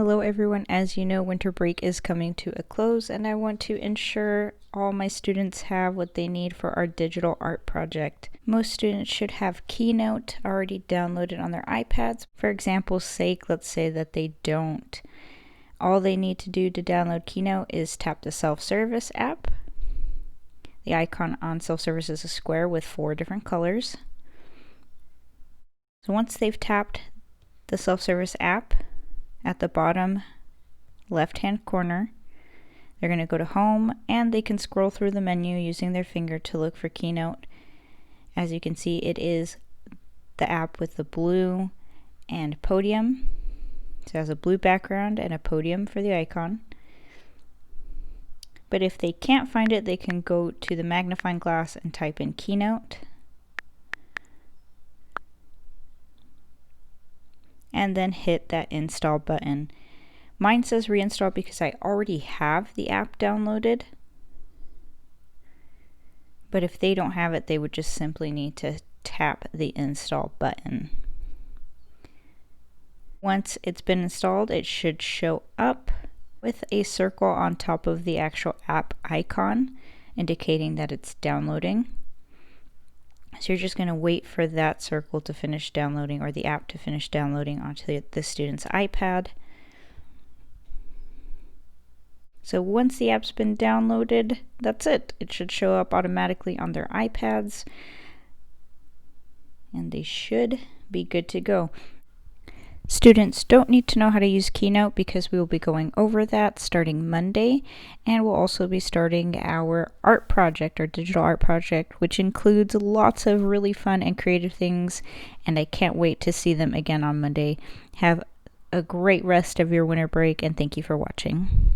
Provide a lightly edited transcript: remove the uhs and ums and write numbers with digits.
Hello everyone, as you know, winter break is coming to a close and I want to ensure all my students have what they need for our digital art project. Most students should have Keynote already downloaded on their iPads. For example's sake, let's say that they don't. All they need to do to download Keynote is tap the self-service app. The icon on self-service is a square with 4 different colors. So once they've tapped the self-service app, at the bottom left-hand corner, they're going to go to Home, and they can scroll through the menu using their finger to look for Keynote. As you can see, it is the app with the blue and podium. So it has a blue background and a podium for the icon. But if they can't find it, they can go to the magnifying glass and type in Keynote. And then hit that install button. Mine says reinstall because I already have the app downloaded. But if they don't have it, they would just simply need to tap the install button. Once it's been installed, it should show up with a circle on top of the actual app icon, indicating that it's downloading. So you're just going to wait for that circle to finish downloading, or the app to finish downloading onto the student's iPad. So once the app's been downloaded, that's it. It should show up automatically on their iPads, and they should be good to go. Students don't need to know how to use Keynote because we will be going over that starting Monday, and we'll also be starting our art project, our digital art project, which includes lots of really fun and creative things, and I can't wait to see them again on Monday. Have a great rest of your winter break, and thank you for watching.